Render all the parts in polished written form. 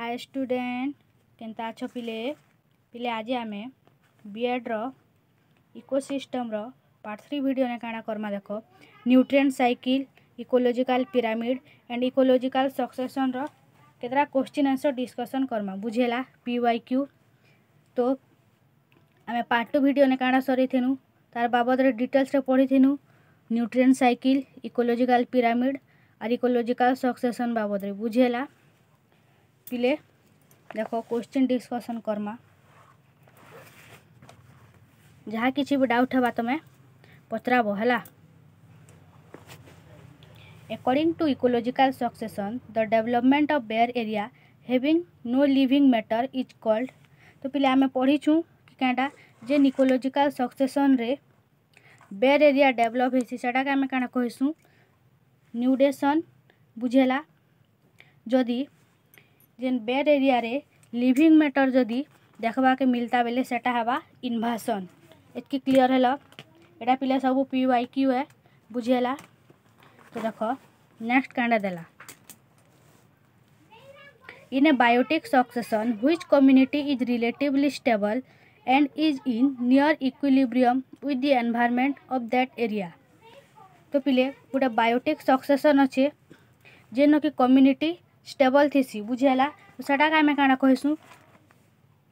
Hi student केनता अच्छो पिले पिले आज आम बीएड रो इकोसिस्टम रो पार्ट 3 वीडियो ने काना करमा देखो nutrient cycle ecological pyramid and ecological succession रो केतरा क्वेश्चन आंसर डिस्कशन करमा बुझेला पीवाईक्यू। तो आम पार्ट 2 वीडियो ने काना सरी थेनु तार बाबद रे डिटेल्स रे पढ़ी थेनु न्यूट्रिएंट साइकिल इकोलॉजिकल पिरामिड और इकोलॉजिकल सक्सेशन बाबद रे बुझेला पिले देखो क्वेश्चन डिस्कशन करमा जहाँ किसी भी डाउट है तुम्हें पचराबो है। According to ecological succession the development of bare area having no living matter is called. तो पिले आम पढ़ीचु कि क्या जे इकोलॉजिकल सक्सेशन रे बेयर एरिया डेवलप होसी सेटा के आम क्या कहसु न्यूडेशन बुझेला। जदि जेन बेयर एरिया रे लिविंग मैटर जदि देखबा के मिलता बेले सेटा हवा इन्वासन। एतकी क्लियर है एटा पिले सब पीवाईक्यू है बुझेला। तो देखो नेक्स्ट कांडा देला in a biotic succession which community is relatively stable and is in near equilibrium with the environment of that area. तो पिले गोटे बायोटिक सक्सेशन अच्छे जेन कि कम्युनिटी स्टेबल थीसी बुझेला। तो सेटा आम क्या कहसु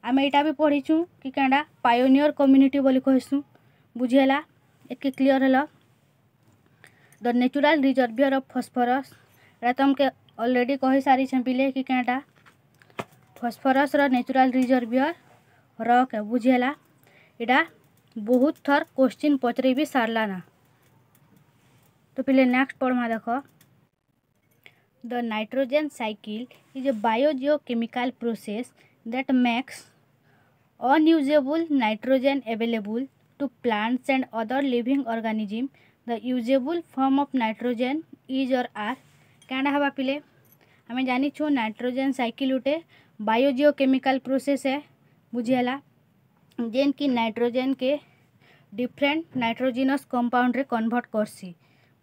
आम यहाँ भी पढ़ीचु कि क्या पायोनियर कम्युनिटी बोली कहसु बुझेला। एतके क्लियर है the natural reservoir of phosphorus Etah Tumke already कही सारी पिले कि क्या फॉस्फोरस रो नेचुरल रिजर्वियर रॉक है बुझेला। इटा बहुत थर क्वेश्चन पचरे भी सारला ना। तो पिले नेक्स्ट पढ़मा देखो the nitrogen cycle is a biogeochemical process that makes unusable nitrogen available to plants and other living organisms. The usable form of nitrogen is or are क्या हवा पिले हमें जानी छो नाइट्रोजन साइकिल उठे बायोजियोकेमिकल प्रोसेस है बुझेला जेन की नाइट्रोजन के डिफरेंट नाइट्रोजिनस कंपाउंड रे कन्वर्ट करसी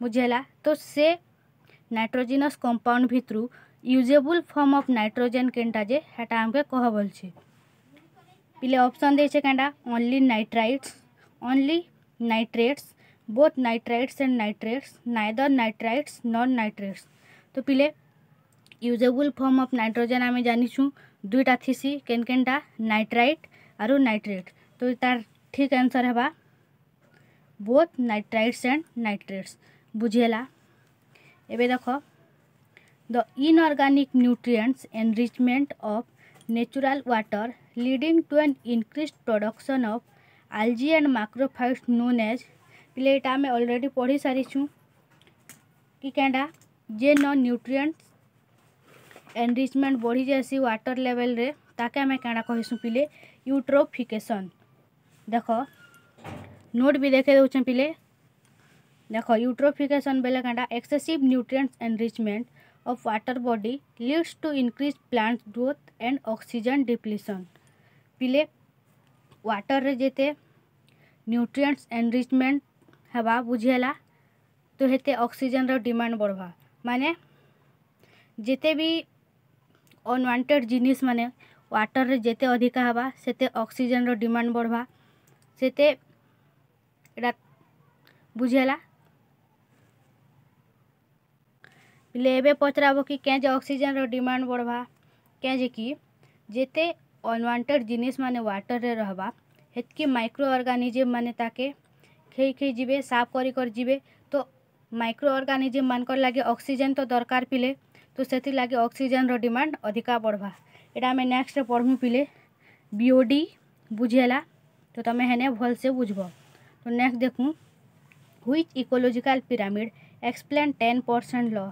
बुझेला। तो से नाइट्रोजिनस कंपाउंड भितरु यूजेबल फॉर्म ऑफ नाइट्रोजन केनटा जे हेटा हमके कह बोलछी पिले ऑप्शन देछे केनटा only nitrites only nitrates both nitrites and nitrates neither nitrites nor nitrates. तो पिले यूजेबल फॉर्म ऑफ नाइट्रोजन आमे जानिछु दुईटा थीसी केनकेनटा नाइट्राइट आरो नाइट्रेट। तो तार ठीक आंसर हेबा बोथ नाइट्राइट्स एंड नाइट्रेट्स बुझेला। एबे देखो the inorganic nutrients enrichment of natural water leading to an increased production of algae and macrophytes known as पिले एटा में ऑलरेडी पढ़ी सारी छु कि केंडा जे न न्यूट्रिएंट्स एनरिचमेंट बढ़ी जासी वाटर लेवल रे ताके हमें केंडा कहिसु पिले यूट्रोफिकेशन। देखो नोट भी देखे दउछन पिले देखो यूट्रोफिकेशन बेले क्या excessive nutrients enrichment of water body leads to increase plant growth and oxygen depletion. पिले वाटर रे जेते न्यूट्रिएंट्स एनरिचमेंट हवा बुझेला तो हेते ऑक्सीजन रो डिमांड बढ़वा माने जेते भी अनवांटेड जिनिस माने वाटर रे जेते अधिका हवा सेते ऑक्सीजन रो डिमांड बढ़वा सेते एटा बुझेला। पिले एबे पचराबो कि क्या जे ऑक्सीजन रो डिमांड बढ़वा क्या जे कि जेते अनवांटेड जिनिस माने वाटर रे रहबा हेतकी माइक्रो ऑर्गेनिज्म माने ताके खेई खेई जीवे साफ करी कर जीवे। तो माइक्रो ऑर्गेनिज्म मानकर लागे ऑक्सीजन तो दरकार पिले तो सेति लागे ऑक्सीजन रो डिमांड अधिका बढ़वा। एटा हमें नेक्स्ट पढ़मु पिले बीओडी बुझेला। तो तमे हेने भल से बुझबो। तो नेक्स्ट देखूं which ecological pyramid explain 10% law.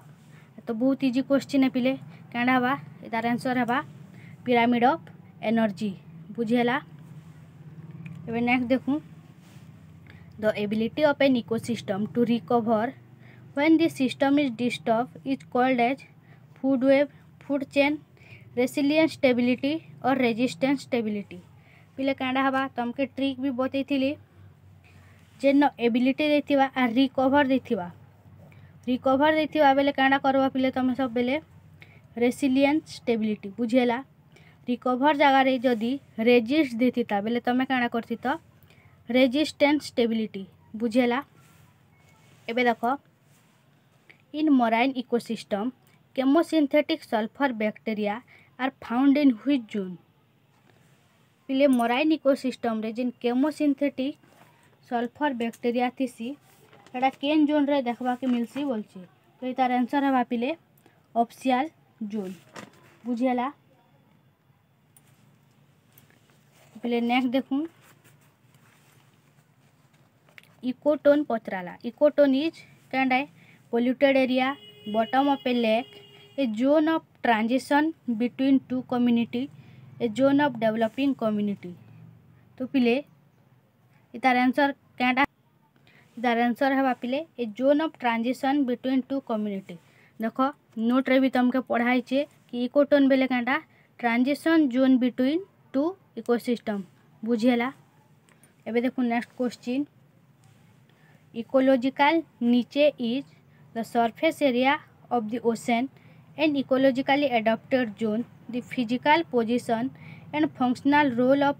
तो बहुत इजी क्वेश्चन है पिले क्या हवा तार आंसर हवा पिरामिड ऑफ एनर्जी बुझेला। एबे नेक्स्ट देखूं the ability of an ecosystem to recover when this system is disturb is called as food web food chain resilience stability और रेजिस्टेंस स्टेबिलिटी। पिले क्या हवा तुमके ट्रिक भी बतैथिली जेन एबिलिटी देथिबा आ रिकवर देथिबा बेले क्या करवा पिले तुम सब बेले रेसिलिएंस स्टेबिलिटी बुझेला रिकवर जगार जदि रेजिस्ट देता बेले तुम क्या करती तो रेजिस्टेंस स्टेबिलिटी बुझेला। एबे देख in marine ecosystem chemosynthetic sulphur bacteria are found in which zone पिले मराइन इकोसिस्टम रे जिन केमोसिंथेटिक सल्फर बैक्टीरिया थीसी एटा केन जोन रे देखबा के मिलसी बोलची तो तार आंसर है पिले ऑप्शियल जोन बुझेला। पिले नेक्स्ट देखूं इकोटोन पचराला इकोटोन इज कैंड है polluted area bottom of a lake a zone of transition between two community a zone of developing community तो पिले इतार आंसर कैंडा इतार आंसर है पिले a zone of transition between two community. देख note रे भी तुमके पढ़ाई छे कि इकोटोन बेले कैंडा transition zone between two ecosystem बुझेला। एबे देखो next question ecological niche is the surface area of the ocean and ecologically adapted zone the physical position and functional role of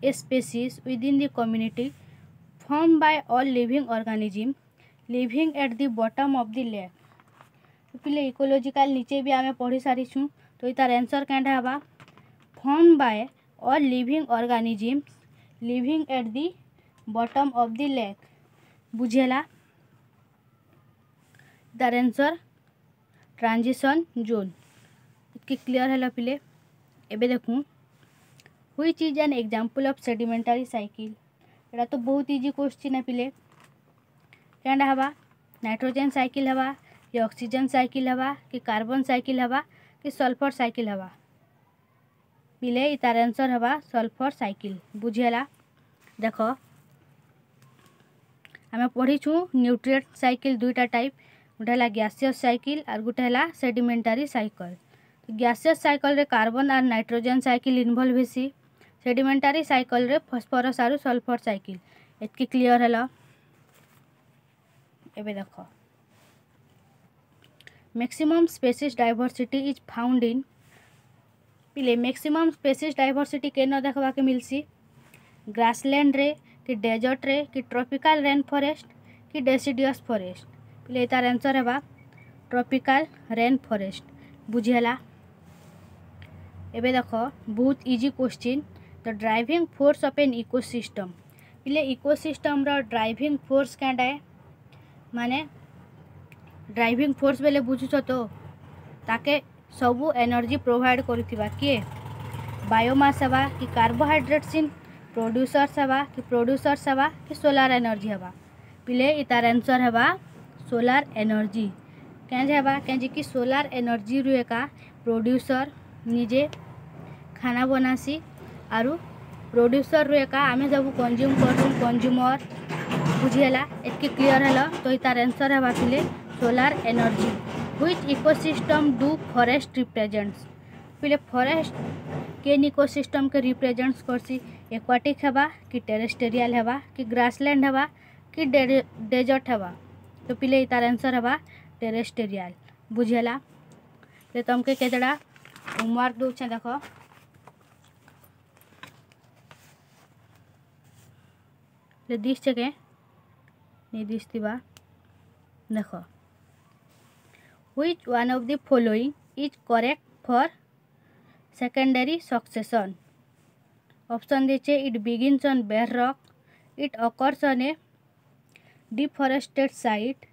a species within the community formed by all living organisms living at the bottom of the lake पिले ecological नीचे भी आमे पढ़ी सारी छु तो तार answer कैंडा हवा formed by all living organisms living at the bottom of the lake बुझेला। तार आंसर ट्रांजिशन जोन इसकी क्लियर है पिले। एबे देखूँ which is an example of sedimentary cycle एटा तो बहुत इजी क्वेश्चन है पिले क्या हवा नाइट्रोजन साइकिल हवा कि ऑक्सीजन साइकिल हवा कि कार्बन साइकिल हवा कि सल्फर साइकिल हवा पिले तार आंसर हवा सल्फर साइकिल बुझेला। देख आम पढ़ी छू न्यूट्रिएंट साइकिल दुईटा टाइप गोटे है गैसियस साइकिल और गोटे है सेडिमेंटरी साइकिल। तो गैसियस साइकिल रे कार्बन और नाइट्रोजन साइकिल इन्वॉल्व हेसी सेडिमेंटरी साइकिल रे फॉस्फोरस और सल्फर साइकिल एतकी क्लियर है। एबे देख maximum species diversity is found in पिले मैक्सिमम स्पेसीज डाइवर्सिटी के न देखा के मिलसी ग्रासलैंड रे कि डेजर्ट रे कि ट्रॉपिकल रेन फॉरेस्ट कि डेसिडियस फॉरेस्ट पिले तार आंसर है ट्रॉपिकल रेन फॉरेस्ट बुझेला। एबे देख बहुत easy question the driving force of an ecosystem पिले इकोसिस्टम रो ड्राइविंग फोर्स कैंडा है माने ड्राइविंग फोर्स बेले बुझुछ तो ताके सबू एनर्जी प्रोवाइड करुथिबा किए बायोमास हवा कि कार्बोहाइड्रेट्स इन प्रोड्यूसर्स हवा कि प्रोड्यूसर्स हवा कि सोलार एनर्जी हवा पिले इतार आंसर हवा सोलार एनर्जी क्या हवा कि सोलार एनर्जी रू एका प्रोड्यूसर निजे खाना बनासी आरु प्रोड्यूसर रू एका आमे सब कंज्यूम करूँ कंज्यूमर बुझेला एतकी क्लियर है। तो तार आंसर हवा पिले solar energy. Which ecosystem do forest represents पिले फॉरेस्ट केन इकोसिस्टम के रिप्रेजेंट्स करसी एक्वाटिक हवा कि टेरेस्टेरियल हवा कि ग्रासलैंड हवा कि डेजर्ट हवा तो पिले तार आंसर हवा टेरेस्टेरियल बुझेला। तो तुमके केतड़ा होमवर्क दूचे देख दिशे के नहीं दिशा देख which one of the following is correct for secondary succession option दीचे it begins on bare rock it occurs on a deforested site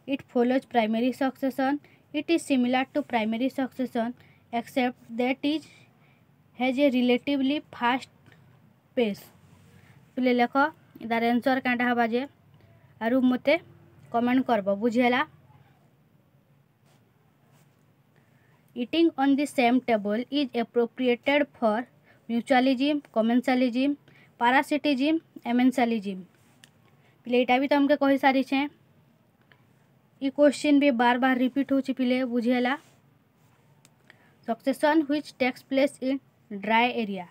it follows primary succession it is similar to primary succession except that it has a relatively fast pace पिले लेख इधर answer कांटा हवा जे आरु मते comment करबो बुझेला। eating on the same table is appropriated for mutualism commensalism parasitism amensalism पिले एटा भी तुमके कही सारी छे ई क्वेश्चन भी बार बार रिपीट हो पिले बुझेला। Succession which takes place in dry area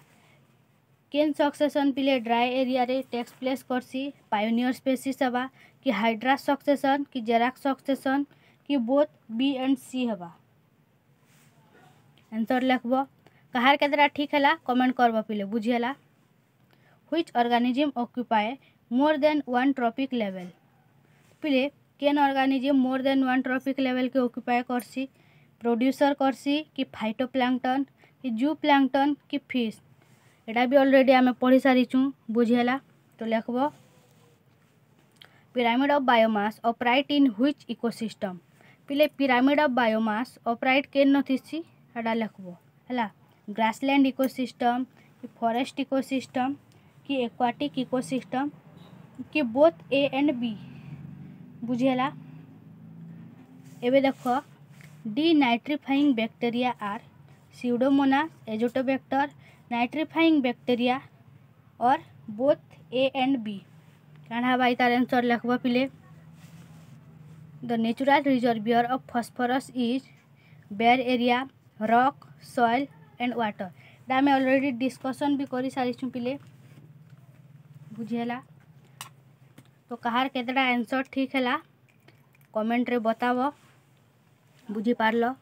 केन सक्सेशन पिले ड्राई एरिया रे टेक्स प्लेस करसी पायोनियर स्पेसीज हवा कि हाइड्रा सक्सेशन कि जेराक सक्सेशन कि बोथ बी एंड सी हवा आंसर लिखब। कहार केतरा ठीक है कमेंट करब पिले बुझीगला। Which organism occupy more than one trophic level. पिले केन organism more than one trophic level के ऑक्युपाए करसी। प्रोड्यूसर करसी कि फाइटोप्लैंक्टन कि जू प्लैंक्टन कि फिश। एटा भी ऑलरेडी आमे पढ़ी सारिचु बुझीगला। तो लिखब pyramid of biomass operate in which ecosystem. पिले पिरामिड ऑफ बायोमास ऑपरेट केन नथिसी एटा लिखब है। ग्रासलैंड इकोसिस्टम कि फॉरेस्ट इकोसिस्टम कि एक्वाटिक इकोसिस्टम कि बोथ ए एंड बी बुझीगला। एबे देख the nitrifying bacteria are Pseudomonas Azotobacter nitrifying bacteria और बोथ ए एंड बी काढ़ा बाई तार आंसर लिखब पिले। The natural reservoir of phosphorus is bare area rock soil and water. एटा आम ऑलरेडी डिस्कशन भी कर सारी पिले बुझीगला। तो कहार केतटा आंसर ठीक है कमेंट रे बताव बुझी पारल।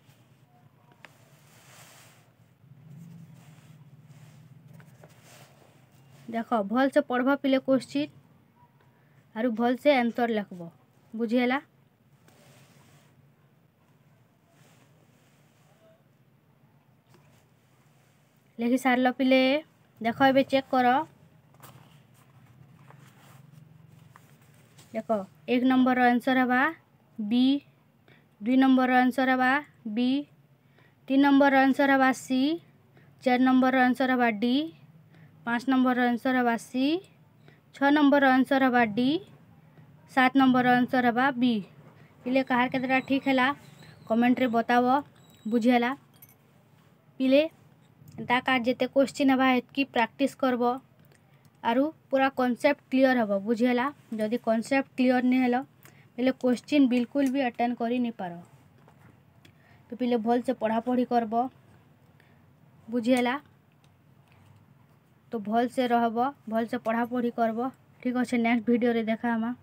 देख भल से पढ़ब पिले क्वेश्चन आरु भल से आंसर लिखब बुझीगला। लिखि सारल पिले देख ए चेक कर। देख 1 नंबर आंसर हवा बी 2 नंबर आंसर हवा बी 3 नंबर आंसर हवा सी 4 नंबर आंसर हवा डी 5 नंबर आंसर हवा सी 6 नंबर आंसर हवा डी 7 नंबर आंसर हवा बी। पिले कहार केतरा ठीक है कमेंट रे बताव बुझीगला। पिले एटा कार जेते क्वेश्चन हवा हेतकी प्रैक्टिस करब आरु पूरा कॉन्सेप्ट क्लियर हब बुझीगला। जदि कॉन्सेप्ट क्लियर नहीं हेलो पहले क्वेश्चन बिल्कुल भी अटेंड करी नहीं पार। तो पिले भल से पढ़ापढ़ी करब बुझीगला। तो भल से रहब भल से पढ़ापढ़ी करब। ठीक अच्छे नेक्स्ट वीडियो रे देखा हमा।